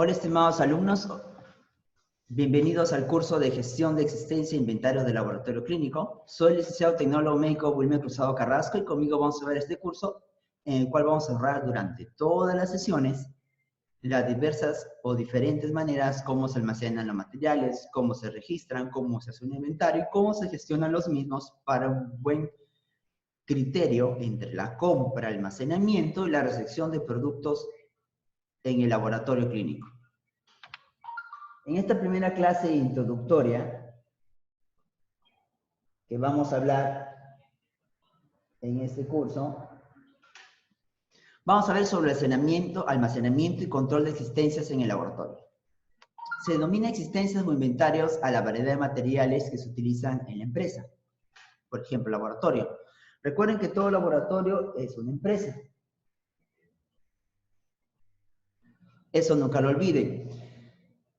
Hola, estimados alumnos. Bienvenidos al curso de Gestión de Existencia e Inventarios de Laboratorio Clínico. Soy el licenciado tecnólogo médico Wilmer Cruzado Carrasco y conmigo vamos a ver este curso en el cual vamos a hablar durante todas las sesiones las diversas o diferentes maneras cómo se almacenan los materiales, cómo se registran, cómo se hace un inventario y cómo se gestionan los mismos para un buen criterio entre la compra, almacenamiento y la recepción de productos en el laboratorio clínico. En esta primera clase introductoria, que vamos a hablar en este curso, vamos a ver sobre almacenamiento y control de existencias en el laboratorio. Se denomina existencias o inventarios a la variedad de materiales que se utilizan en la empresa. Por ejemplo, laboratorio. Recuerden que todo laboratorio es una empresa. Eso nunca lo olviden.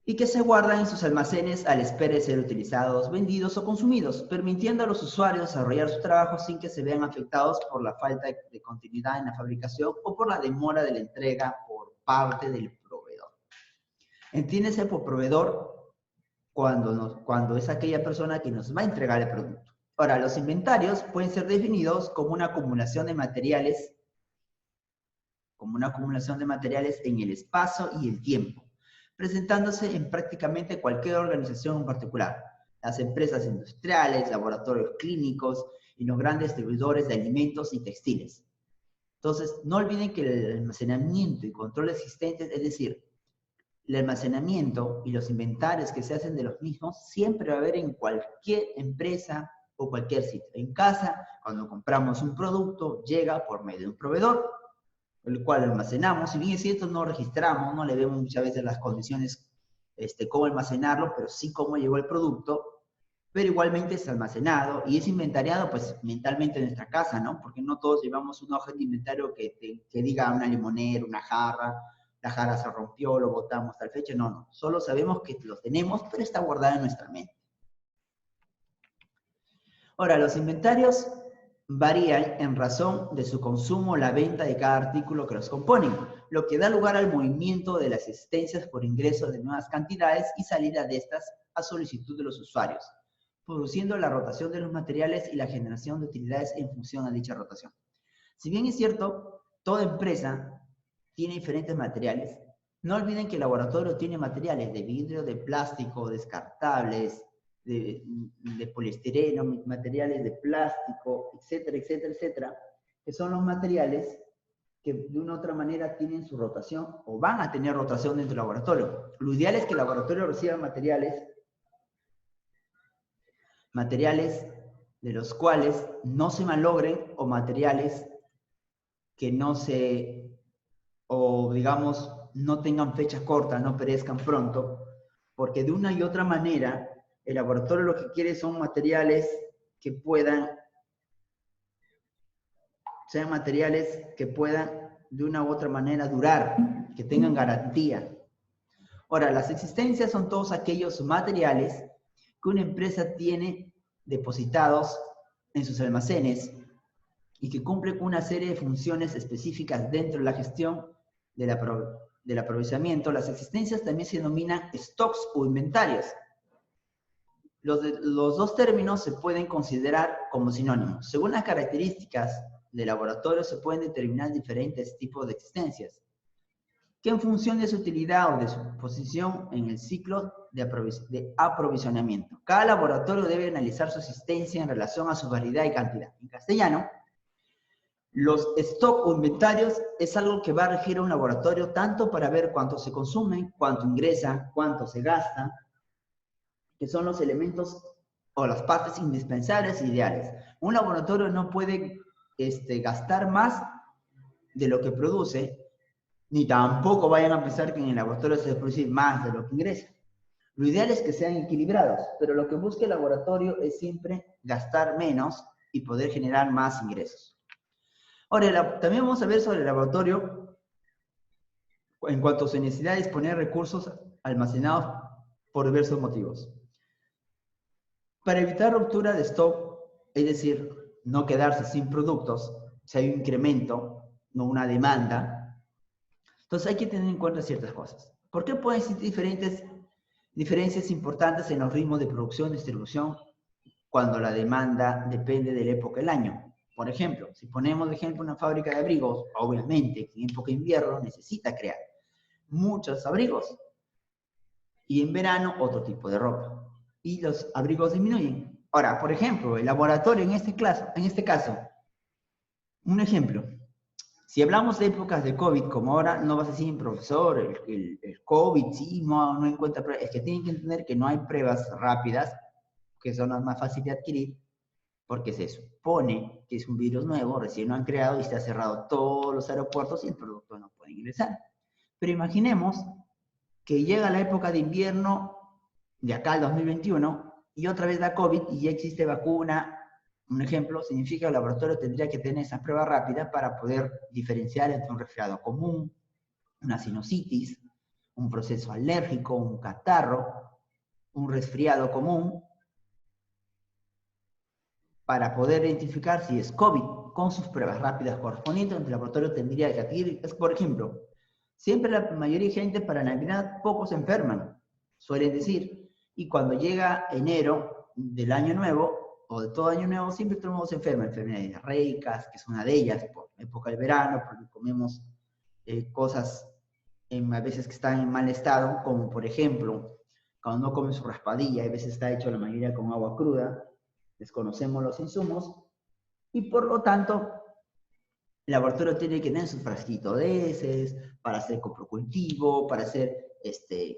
Y que se guardan en sus almacenes a la espera de ser utilizados, vendidos o consumidos, permitiendo a los usuarios desarrollar su trabajo sin que se vean afectados por la falta de continuidad en la fabricación o por la demora de la entrega por parte del proveedor. Entiéndese por proveedor cuando es aquella persona que nos va a entregar el producto. Ahora, los inventarios pueden ser definidos como una acumulación de materiales en el espacio y el tiempo, presentándose en prácticamente cualquier organización en particular, las empresas industriales, laboratorios clínicos y los grandes distribuidores de alimentos y textiles. Entonces, no olviden que el almacenamiento y control de existentes, es decir, el almacenamiento y los inventarios que se hacen de los mismos, siempre va a haber en cualquier empresa o cualquier sitio. En casa, cuando compramos un producto, llega por medio de un proveedor, el cual almacenamos. Si bien es cierto, no registramos, no le vemos muchas veces las condiciones, cómo almacenarlo, pero sí cómo llegó el producto, pero igualmente es almacenado y es inventariado, pues, mentalmente en nuestra casa, ¿no? Porque no todos llevamos una hoja de inventario que diga una limonera, una jarra, la jarra se rompió, lo botamos tal fecha, no. Solo sabemos que lo tenemos, pero está guardado en nuestra mente. Ahora, los inventarios varían en razón de su consumo o la venta de cada artículo que los componen, lo que da lugar al movimiento de las existencias por ingreso de nuevas cantidades y salida de estas a solicitud de los usuarios, produciendo la rotación de los materiales y la generación de utilidades en función a dicha rotación. Si bien es cierto, toda empresa tiene diferentes materiales, no olviden que el laboratorio tiene materiales de vidrio, de plástico, descartables, de poliestireno, materiales de plástico, etcétera, etcétera, etcétera, que son los materiales que de una u otra manera tienen su rotación o van a tener rotación dentro del laboratorio. Lo ideal es que el laboratorio reciba materiales de los cuales no se malogren o materiales que no se, o digamos, no tengan fecha corta, no perezcan pronto, porque de una y otra manera el laboratorio lo que quiere son materiales que puedan de una u otra manera durar, que tengan garantía. Ahora, las existencias son todos aquellos materiales que una empresa tiene depositados en sus almacenes y que cumplen con una serie de funciones específicas dentro de la gestión del aprovechamiento. Las existencias también se denominan stocks o inventarios. Los dos términos se pueden considerar como sinónimos. Según las características del laboratorio se pueden determinar diferentes tipos de existencias, que en función de su utilidad o de su posición en el ciclo de aprovisionamiento. Cada laboratorio debe analizar su existencia en relación a su variedad y cantidad. En castellano, los stock o inventarios es algo que va a regir a un laboratorio tanto para ver cuánto se consume, cuánto ingresa, cuánto se gasta, que son los elementos o las partes indispensables e ideales. Un laboratorio no puede gastar más de lo que produce, ni tampoco vayan a pensar que en el laboratorio se debe producir más de lo que ingresa. Lo ideal es que sean equilibrados, pero lo que busca el laboratorio es siempre gastar menos y poder generar más ingresos. Ahora, también vamos a ver sobre el laboratorio en cuanto a su necesidad de disponer de recursos almacenados por diversos motivos. Para evitar ruptura de stock, es decir, no quedarse sin productos, si hay un incremento, no una demanda, entonces hay que tener en cuenta ciertas cosas. ¿Por qué pueden existir diferencias importantes en los ritmos de producción y distribución cuando la demanda depende de la época del año? Por ejemplo, si ponemos de ejemplo una fábrica de abrigos, obviamente en época de invierno necesita crear muchos abrigos y en verano otro tipo de ropa. Y los abrigos disminuyen. Ahora, por ejemplo, el laboratorio en este caso, un ejemplo. Si hablamos de épocas de COVID, como ahora, no vas a decir, profesor, el COVID, sí, no encuentra pruebas. Es que tienen que entender que no hay pruebas rápidas, que son las más fáciles de adquirir, porque se supone que es un virus nuevo, recién lo han creado y se ha cerrado todos los aeropuertos y el producto no puede ingresar. Pero imaginemos que llega la época de invierno de acá al 2021 y otra vez da COVID y ya existe vacuna. Un ejemplo, significa que el laboratorio tendría que tener esas pruebas rápidas para poder diferenciar entre un resfriado común, una sinusitis, un proceso alérgico, un catarro, un resfriado común, para poder identificar si es COVID con sus pruebas rápidas correspondientes, donde el laboratorio tendría que adquirir. Por ejemplo, siempre la mayoría de gente para Navidad pocos se enferman, suelen decir, y cuando llega enero del año nuevo, o de todo año nuevo, siempre todo el mundo se enferma, enfermedades diarreicas, que es una de ellas, por época del verano, porque comemos cosas a veces que están en mal estado, como por ejemplo, cuando no comen su raspadilla, a veces está hecho la mayoría con agua cruda, desconocemos los insumos, y por lo tanto, el laboratorio tiene que tener su frasquito de heces, para hacer coprocultivo, para hacer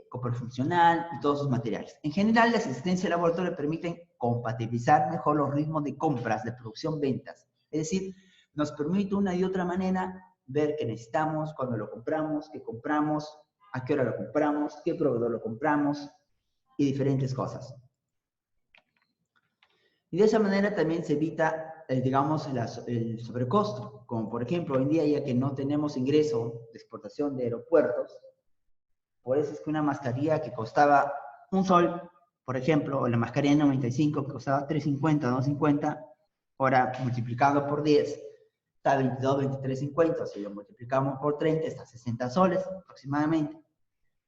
coprofuncional y todos sus materiales. En general, las asistencias de laboratorio permiten compatibilizar mejor los ritmos de compras, de producción-ventas. Es decir, nos permite una y otra manera ver qué necesitamos, cuándo lo compramos, qué compramos, a qué hora lo compramos, qué proveedor lo compramos y diferentes cosas. Y de esa manera también se evita, digamos, el sobrecosto. Como por ejemplo, hoy en día ya que no tenemos ingreso de exportación de aeropuertos, por eso es que una mascarilla que costaba $1, por ejemplo, o la mascarilla N95 que costaba $3.50, $2.50, ahora multiplicado por 10, está 22, 23.50. Si lo multiplicamos por 30, está 60 soles aproximadamente.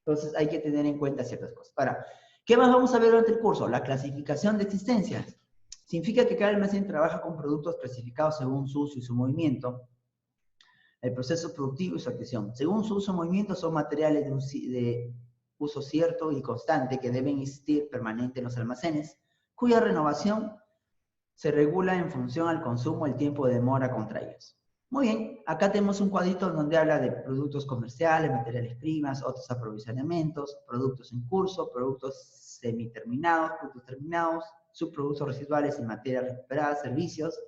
Entonces hay que tener en cuenta ciertas cosas. Ahora, ¿qué más vamos a ver durante el curso? La clasificación de existencias. Significa que cada almacén trabaja con productos clasificados según su uso y su movimiento, el proceso productivo y su acción. Según su uso y movimiento, son materiales de uso cierto y constante que deben existir permanente en los almacenes, cuya renovación se regula en función al consumo, el tiempo de demora contra ellos. Muy bien, acá tenemos un cuadrito donde habla de productos comerciales, materiales primas, otros aprovisionamientos, productos en curso, productos semiterminados, productos terminados, subproductos residuales y materias recuperadas, servicios.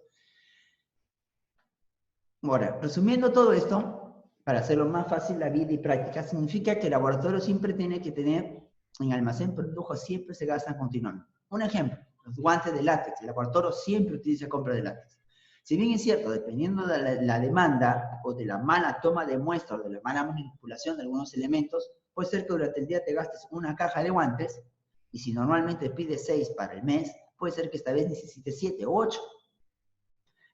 Ahora, resumiendo todo esto, para hacerlo más fácil la vida y práctica, significa que el laboratorio siempre tiene que tener en almacén productos siempre se gastan continuamente. Un ejemplo, los guantes de látex. El laboratorio siempre utiliza compra de látex. Si bien es cierto, dependiendo de la demanda o de la mala toma de muestras o de la mala manipulación de algunos elementos, puede ser que durante el día te gastes una caja de guantes y si normalmente pides 6 para el mes, puede ser que esta vez necesites 7 o 8.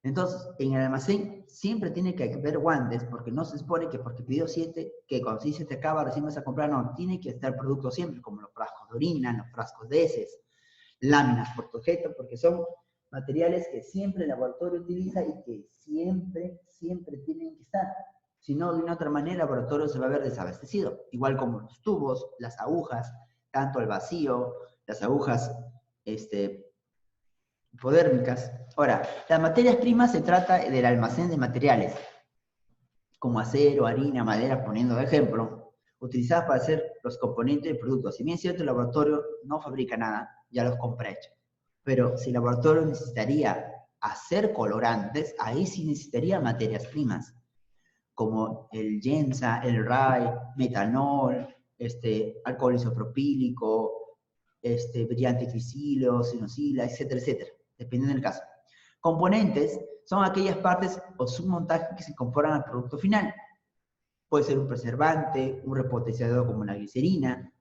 Entonces, en el almacén siempre tiene que haber guantes, porque no se supone que porque pidió 7, que cuando sí se te acaba recién vas a comprar, no, tiene que estar producto siempre, como los frascos de orina, los frascos de heces, láminas por objeto, porque son materiales que siempre el laboratorio utiliza y que siempre tienen que estar. Si no, de una otra manera, el laboratorio se va a ver desabastecido. Igual como los tubos, las agujas, tanto al vacío, las agujas hipodérmicas. Ahora, las materias primas se trata del almacén de materiales, como acero, harina, madera, poniendo de ejemplo, utilizadas para hacer los componentes del producto. Si bien es cierto, el laboratorio no fabrica nada, ya los compra hechos. Pero si el laboratorio necesitaría hacer colorantes, ahí sí necesitaría materias primas, como el Yensa, el RAI, metanol, alcohol isopropílico, brillante glicilo, sinosila, etcétera, etcétera, dependiendo del caso. Componentes son aquellas partes o submontajes que se incorporan al producto final. Puede ser un preservante, un repotenciador como la glicerina.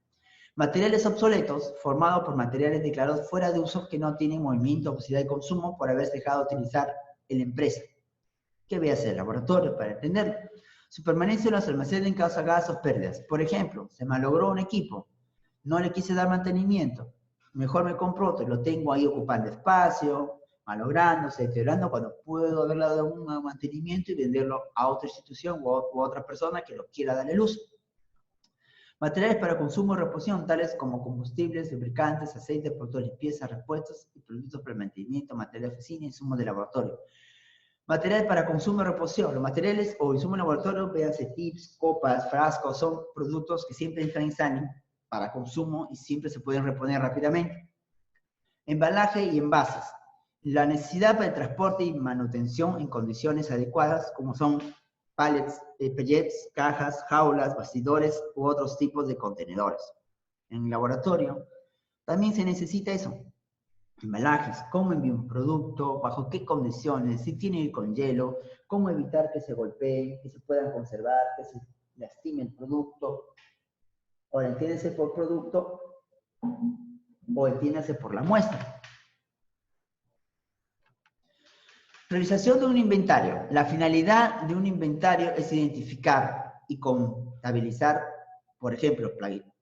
Materiales obsoletos, formados por materiales declarados fuera de uso que no tienen movimiento o posibilidad de consumo por haberse dejado de utilizar en la empresa. ¿Qué voy a hacer el laboratorio para entenderlo? Su permanencia en los almacenes causa gastos o pérdidas. Por ejemplo, se malogró un equipo, no le quise dar mantenimiento, mejor me compro otro, lo tengo ahí ocupando espacio, malográndose, deteriorando, cuando puedo haberle dado un mantenimiento y venderlo a otra institución u a otra persona que lo quiera darle el uso. Materiales para consumo y reposición, tales como combustibles, lubricantes, aceites, productos de limpieza, repuestos y productos para mantenimiento, material de oficina y insumos de laboratorio. Materiales para consumo y reposición. Los materiales o insumos de laboratorio, véanse tips, copas, frascos, son productos que siempre están en standing para consumo y siempre se pueden reponer rápidamente. Embalaje y envases. La necesidad para el transporte y manutención en condiciones adecuadas, como son pallets, pellets, cajas, jaulas, bastidores u otros tipos de contenedores. En el laboratorio también se necesita eso. Embalajes, cómo envío un producto, bajo qué condiciones, si tiene que ir con hielo, cómo evitar que se golpee, que se puedan conservar, que se lastime el producto. Ahora, entiéndase por producto o entiéndase por la muestra. Realización de un inventario. La finalidad de un inventario es identificar y contabilizar, por ejemplo,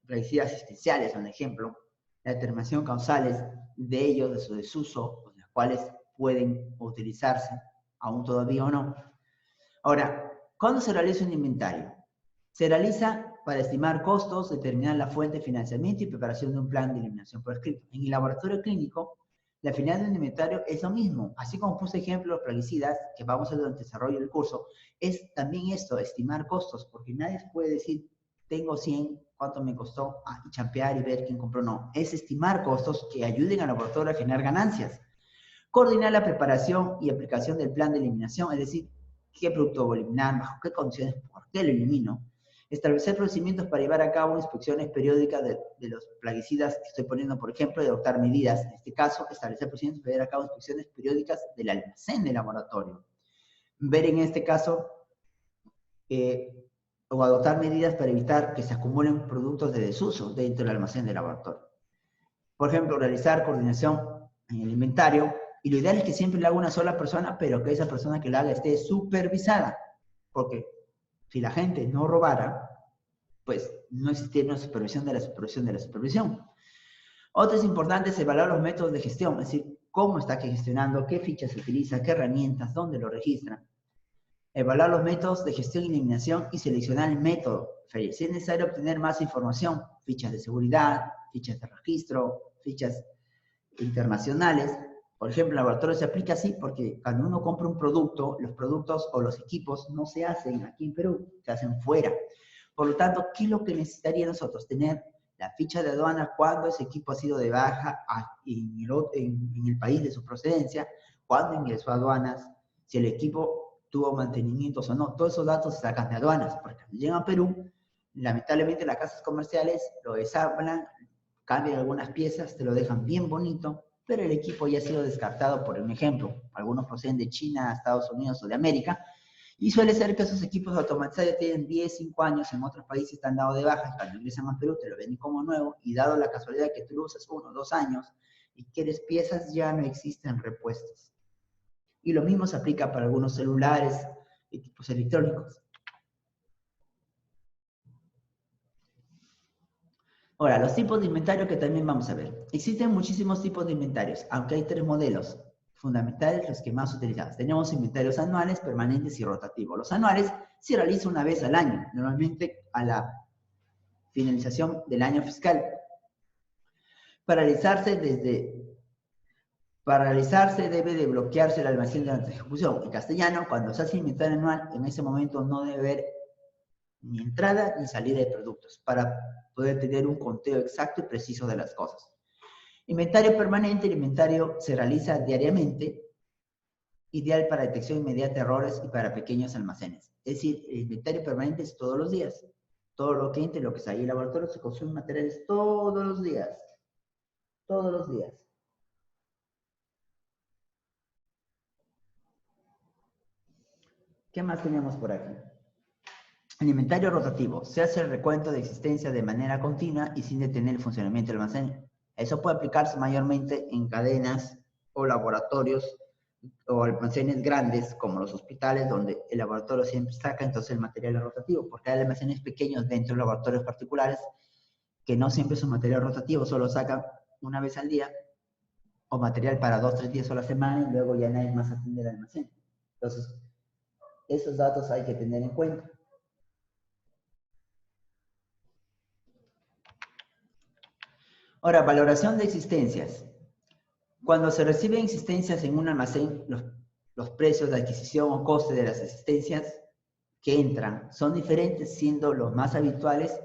plaguicidas asistenciales, un ejemplo, la determinación causales de ellos, de su desuso, las cuales pueden utilizarse, aún todavía o no. Ahora, ¿cuándo se realiza un inventario? Se realiza para estimar costos, determinar la fuente de financiamiento y preparación de un plan de eliminación por escrito. En el laboratorio clínico, la finalidad de un inventario es lo mismo. Así como puse ejemplo de los plaguicidas, que vamos a ver durante el desarrollo del curso, es también esto, estimar costos, porque nadie puede decir, tengo 100, ¿cuánto me costó? Y champear y ver quién compró. No, es estimar costos que ayuden al laboratorio a generar ganancias. Coordinar la preparación y aplicación del plan de eliminación, es decir, qué producto voy a eliminar, bajo qué condiciones, por qué lo elimino. Establecer procedimientos para llevar a cabo inspecciones periódicas de los plaguicidas que estoy poniendo, por ejemplo, y adoptar medidas. En este caso, establecer procedimientos para llevar a cabo inspecciones periódicas del almacén del laboratorio. Ver en este caso, o adoptar medidas para evitar que se acumulen productos de desuso dentro del almacén del laboratorio. Por ejemplo, realizar coordinación en el inventario, y lo ideal es que siempre lo haga una sola persona, pero que esa persona que lo haga esté supervisada, porque si la gente no robara, pues no existiría una supervisión de la supervisión de la supervisión. Otro es importante es evaluar los métodos de gestión, es decir, cómo está gestionando, qué fichas se utiliza, qué herramientas, dónde lo registran. Evaluar los métodos de gestión y eliminación y seleccionar el método. Si es necesario obtener más información, fichas de seguridad, fichas de registro, fichas internacionales. Por ejemplo, el laboratorio se aplica así porque cuando uno compra un producto, los productos o los equipos no se hacen aquí en Perú, se hacen fuera. Por lo tanto, ¿qué es lo que necesitaría nosotros? Tener la ficha de aduana cuando ese equipo ha sido de baja en el país de su procedencia, cuando ingresó a aduanas, si el equipo tuvo mantenimientos o no. Todos esos datos se sacan de aduanas, porque cuando llegan a Perú, lamentablemente las casas comerciales lo desamblan, cambian algunas piezas, te lo dejan bien bonito, pero el equipo ya ha sido descartado, por un ejemplo. Algunos proceden de China, Estados Unidos o de América, y suele ser que esos equipos automatizados ya tienen 10, 5 años, en otros países están dados de baja, y cuando ingresan a Perú te lo venden como nuevo, y dado la casualidad de que tú lo usas 1 o 2 años, y quieres piezas, ya no existen repuestos. Y lo mismo se aplica para algunos celulares, equipos electrónicos. Ahora, los tipos de inventario que también vamos a ver. Existen muchísimos tipos de inventarios, aunque hay 3 modelos fundamentales, los que más utilizamos. Tenemos inventarios anuales, permanentes y rotativos. Los anuales se realizan una vez al año, normalmente a la finalización del año fiscal. Para realizarse debe de bloquearse el almacén de la ejecución. En castellano, cuando se hace inventario anual, en ese momento no debe haber ni entrada ni salida de productos, para poder tener un conteo exacto y preciso de las cosas. Inventario permanente, el inventario se realiza diariamente, ideal para detección inmediata de errores y para pequeños almacenes. Es decir, el inventario permanente es todos los días. Todo lo que entre, lo que sale del laboratorio, se consumen materiales todos los días. Todos los días. ¿Qué más tenemos por aquí? El inventario rotativo. Se hace el recuento de existencia de manera continua y sin detener el funcionamiento del almacén. Eso puede aplicarse mayormente en cadenas o laboratorios o almacenes grandes, como los hospitales, donde el laboratorio siempre saca, entonces el material es rotativo, porque hay almacenes pequeños dentro de laboratorios particulares que no siempre son material rotativo, solo sacan una vez al día, o material para 2 o 3 días a la semana, y luego ya nadie más atiende el almacén. Entonces, esos datos hay que tener en cuenta. Ahora, valoración de existencias. Cuando se reciben existencias en un almacén, los precios de adquisición o coste de las existencias que entran son diferentes, siendo los más habituales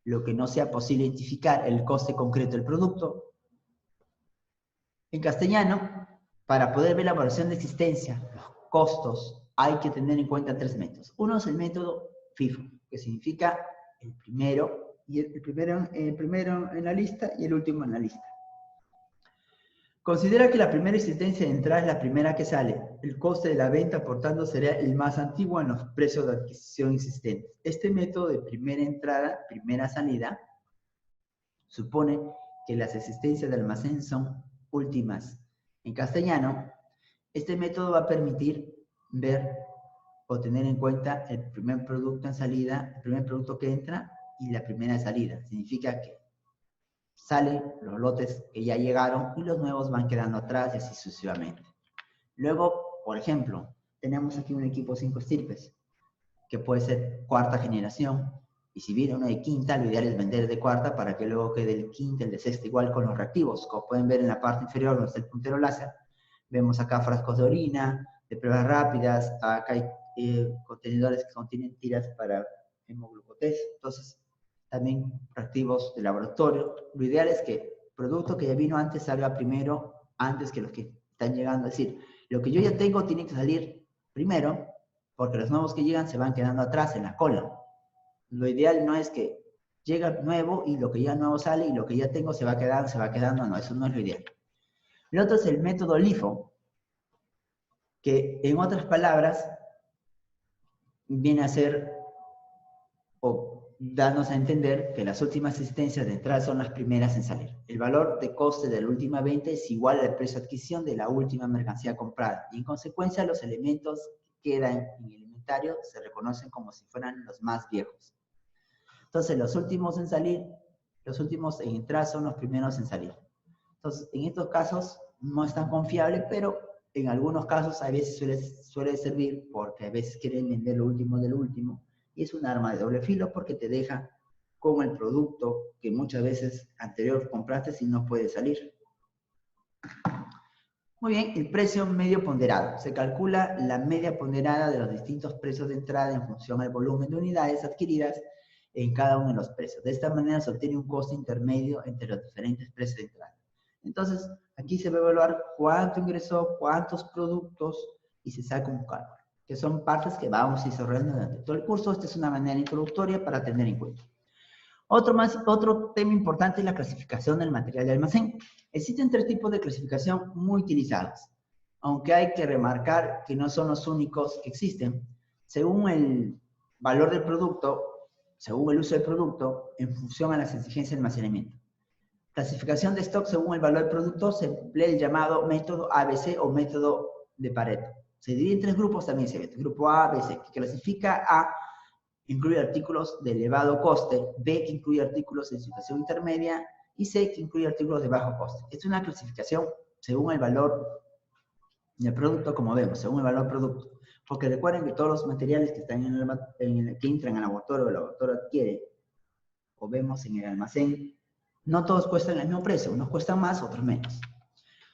lo que no sea posible identificar el coste concreto del producto. En castellano, para poder ver la valoración de existencia, los costos, hay que tener en cuenta 3 métodos. Uno es el método FIFO, que significa el primero en la lista y el último en la lista. Considera que la primera existencia de entrada es la primera que sale. El coste de la venta, por tanto, sería el más antiguo en los precios de adquisición existentes. Este método de primera entrada, primera salida, supone que las existencias del almacén son últimas. En castellano, este método va a permitir ver o tener en cuenta el primer producto en salida, el primer producto que entra y la primera salida. Significa que salen los lotes que ya llegaron y los nuevos van quedando atrás y así sucesivamente. Luego, por ejemplo, tenemos aquí un equipo 5 estirpes, que puede ser cuarta generación, y si viene uno de quinta, lo ideal es vender de cuarta para que luego quede el quinta, el de sexta, igual con los reactivos. Como pueden ver en la parte inferior, donde está el puntero láser, vemos acá frascos de orina, de pruebas rápidas, acá hay contenedores que contienen tiras para hemoglucotés. Entonces, también reactivos de laboratorio. Lo ideal es que el producto que ya vino antes salga primero, antes que los que están llegando. Es decir, lo que yo ya tengo tiene que salir primero, porque los nuevos que llegan se van quedando atrás en la cola. Lo ideal no es que llega nuevo y lo que ya nuevo sale y lo que ya tengo se va quedando, no, eso no es lo ideal. El otro es el método LIFO, que en otras palabras viene a ser o darnos a entender que las últimas existencias de entrada son las primeras en salir. El valor de coste de la última venta es igual al precio de adquisición de la última mercancía comprada, y en consecuencia los elementos que quedan en el inventario se reconocen como si fueran los más viejos. Entonces, los últimos en salir, los últimos en entrar son los primeros en salir. Entonces, en estos casos no es tan confiable, pero en algunos casos a veces suele servir, porque a veces quieren vender lo último del último, y es un arma de doble filo porque te deja con el producto que muchas veces anterior compraste y no puede salir. Muy bien, el precio medio ponderado. Se calcula la media ponderada de los distintos precios de entrada en función al volumen de unidades adquiridas en cada uno de los precios. De esta manera se obtiene un costo intermedio entre los diferentes precios de entrada. Entonces, aquí se va a evaluar cuánto ingresó, cuántos productos, y se saca un cálculo, que son partes que vamos a ir desarrollando durante todo el curso. Esta es una manera introductoria para tener en cuenta. Otro tema importante es la clasificación del material de almacén. Existen 3 tipos de clasificación muy utilizados, aunque hay que remarcar que no son los únicos que existen. Según el valor del producto, según el uso del producto, en función a las exigencias de almacenamiento. Clasificación de stock según el valor del producto, se emplea el llamado método ABC o método de Pareto. Se divide en 3 grupos también, se ve. Grupo A, B, C, que clasifica A, incluye artículos de elevado coste, B, que incluye artículos en situación intermedia, y C, que incluye artículos de bajo coste. Esta es una clasificación según el valor del producto, como vemos, según el valor del producto. Porque recuerden que todos los materiales que están que entran al laboratorio o el laboratorio adquiere, o vemos en el almacén, no todos cuestan el mismo precio, unos cuestan más, otros menos.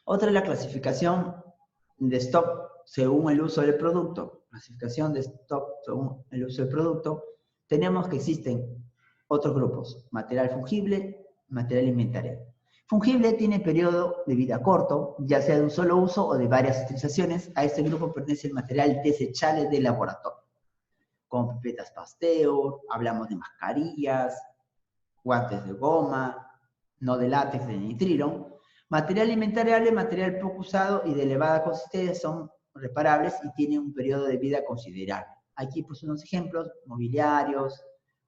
Otra es la clasificación de stock según el uso del producto. Clasificación de stock según el uso del producto. Tenemos que existen otros grupos: material fungible, material inventariado. Fungible tiene periodo de vida corto, ya sea de un solo uso o de varias utilizaciones. A este grupo pertenece el material desechable de laboratorio, como pipetas Pasteur, hablamos de mascarillas, guantes de goma, no de látex, de nitrilo. Material inventariable, material poco usado y de elevada consistencia, son reparables y tienen un periodo de vida considerable. Aquí pues unos ejemplos: mobiliarios,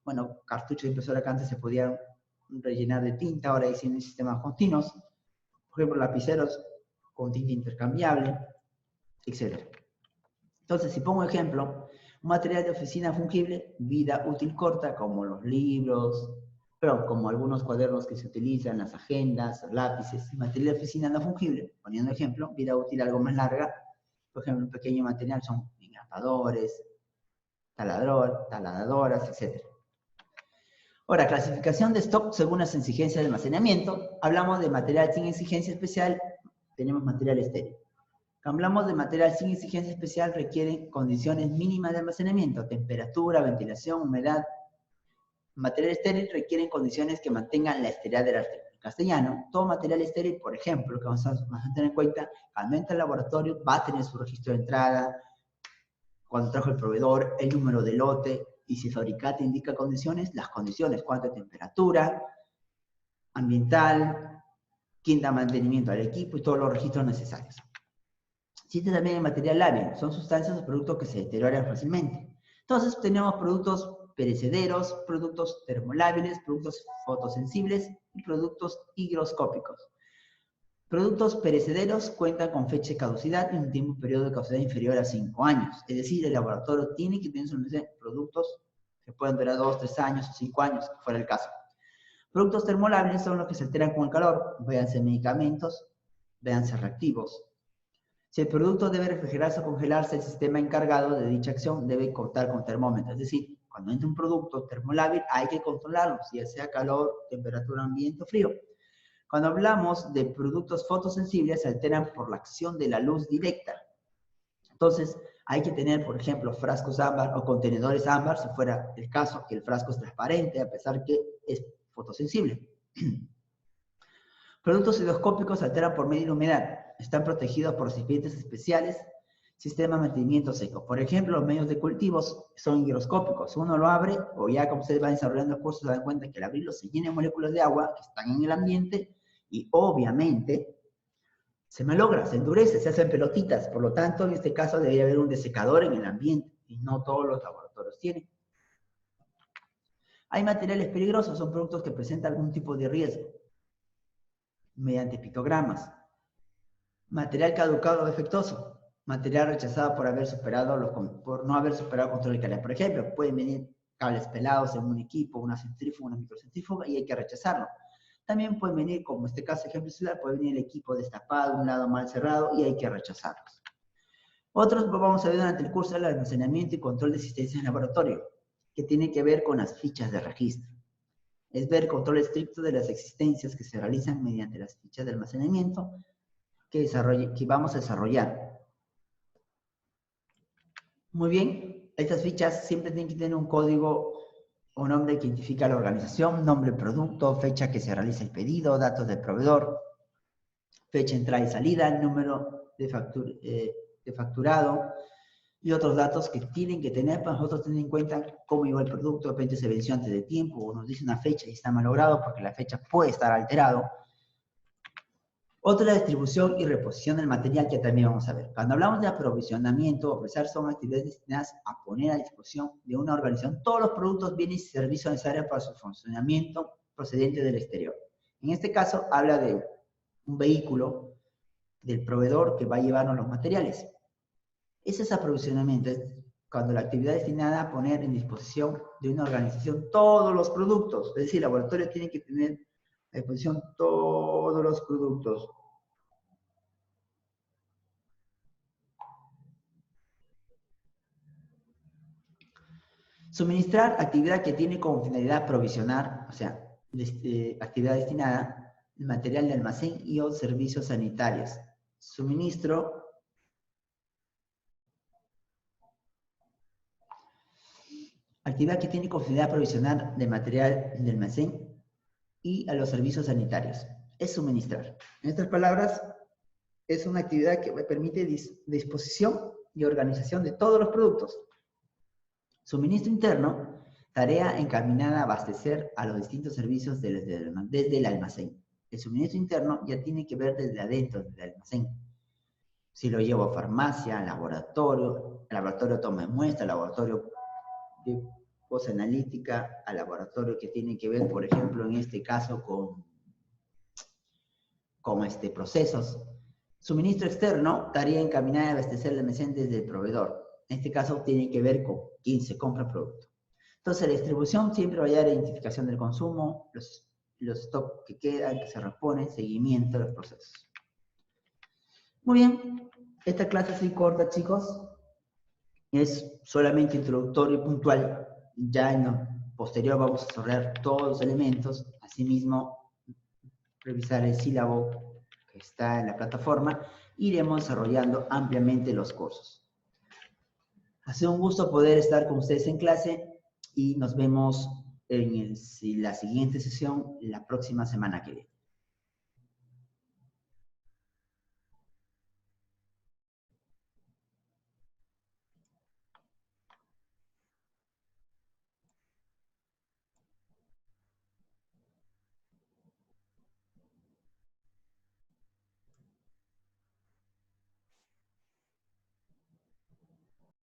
bueno, cartuchos de impresora que antes se podían rellenar de tinta, ahora existen sistemas continuos. Por ejemplo, lapiceros con tinta intercambiable. etc. Entonces, si pongo ejemplo, un material de oficina fungible, vida útil corta, como los libros, pero como algunos cuadernos que se utilizan, las agendas, lápices. Material de oficina no fungible, poniendo ejemplo, vida útil algo más larga, por ejemplo, un pequeño material son engrapadores, taladoras, etc. Ahora, clasificación de stock según las exigencias de almacenamiento. Hablamos de material sin exigencia especial, tenemos material estéril. Hablamos de material sin exigencia especial, requieren condiciones mínimas de almacenamiento, temperatura, ventilación, humedad. Material estéril requieren condiciones que mantengan la esterilidad del artículo. En castellano, todo material estéril, por ejemplo, que vamos a tener en cuenta, cuando entra al laboratorio va a tener su registro de entrada, cuando trajo el proveedor, el número de lote, y si el fabricante indica condiciones, las condiciones, cuánto temperatura, ambiental, quién da mantenimiento al equipo y todos los registros necesarios. Existe también el material lábil, son sustancias o productos que se deterioran fácilmente. Entonces tenemos productos perecederos, productos termolábiles, productos fotosensibles y productos higroscópicos. Productos perecederos cuentan con fecha de caducidad y un periodo de caducidad inferior a 5 años. Es decir, el laboratorio tiene que tener productos que pueden durar 2, 3 años o 5 años, que fuera el caso. Productos termolábiles son los que se alteran con el calor, véanse medicamentos, véanse reactivos. Si el producto debe refrigerarse o congelarse, el sistema encargado de dicha acción debe contar con termómetro. Es decir, cuando entra un producto termolábil hay que controlarlo, ya sea calor, temperatura ambiente o frío. Cuando hablamos de productos fotosensibles, se alteran por la acción de la luz directa. Entonces, hay que tener, por ejemplo, frascos ámbar o contenedores ámbar, si fuera el caso que el frasco es transparente, a pesar que es fotosensible. Productos higroscópicos se alteran por medio de humedad. Están protegidos por recipientes especiales, sistema de mantenimiento seco. Por ejemplo, los medios de cultivos son higroscópicos. Uno lo abre, o ya como ustedes van desarrollando el curso, se dan cuenta que al abrirlo se llenan moléculas de agua que están en el ambiente y obviamente se malogra, se endurece, se hacen pelotitas. Por lo tanto, en este caso debería haber un desecador en el ambiente y no todos los laboratorios tienen. Hay materiales peligrosos, son productos que presentan algún tipo de riesgo mediante pictogramas. Material caducado o defectuoso. Material rechazado por no haber superado control de calidad. Por ejemplo, pueden venir cables pelados en un equipo, una centrífuga, una microcentrífuga, y hay que rechazarlo. También pueden venir, como este caso ejemplo celular, puede venir el equipo destapado, un lado mal cerrado, y hay que rechazarlos. Otros vamos a ver durante el curso del almacenamiento y control de existencia en laboratorio, que tiene que ver con las fichas de registro. Es ver control estricto de las existencias que se realizan mediante las fichas de almacenamiento que vamos a desarrollar. Muy bien, estas fichas siempre tienen que tener un código o nombre que identifica la organización, nombre del producto, fecha que se realiza el pedido, datos del proveedor, fecha de entrada y salida, número de facturado y otros datos que tienen que tener para nosotros tener en cuenta cómo llegó el producto. De repente se venció antes de tiempo o nos dice una fecha y está malogrado porque la fecha puede estar alterado. Otra, la distribución y reposición del material, que también vamos a ver. Cuando hablamos de aprovisionamiento o prestar, son actividades destinadas a poner a disposición de una organización todos los productos, bienes y servicios necesarios para su funcionamiento procedente del exterior. En este caso, habla de un vehículo del proveedor que va a llevarnos los materiales. Ese es aprovisionamiento, es cuando la actividad es destinada a poner en disposición de una organización todos los productos. Es decir, el laboratorio tiene que tener a disposición todos los productos. Suministrar actividad que tiene como finalidad provisionar, o sea, actividad destinada al material de almacén y o servicios sanitarios. Suministro actividad que tiene como finalidad provisionar de material de almacén y a los servicios sanitarios. Es suministrar. En estas palabras, es una actividad que permite disposición y organización de todos los productos. Suministro interno, tarea encaminada a abastecer a los distintos servicios desde el almacén. El suministro interno ya tiene que ver desde adentro del almacén. Si lo llevo a farmacia, laboratorio, el laboratorio toma de muestra, laboratorio de posanalítica, al laboratorio que tiene que ver, por ejemplo, en este caso con procesos. Suministro externo, tarea encaminada a abastecer el almacén desde el proveedor. En este caso tiene que ver con quién se compra el producto. Entonces, la distribución siempre va a llevar a identificación del consumo, los stocks que quedan, que se reponen, seguimiento de los procesos. Muy bien, esta clase es muy corta, chicos. Es solamente introductorio y puntual. Ya en lo posterior vamos a desarrollar todos los elementos. Asimismo, revisar el sílabo que está en la plataforma. Iremos desarrollando ampliamente los cursos. Ha sido un gusto poder estar con ustedes en clase y nos vemos en la siguiente sesión la próxima semana que viene.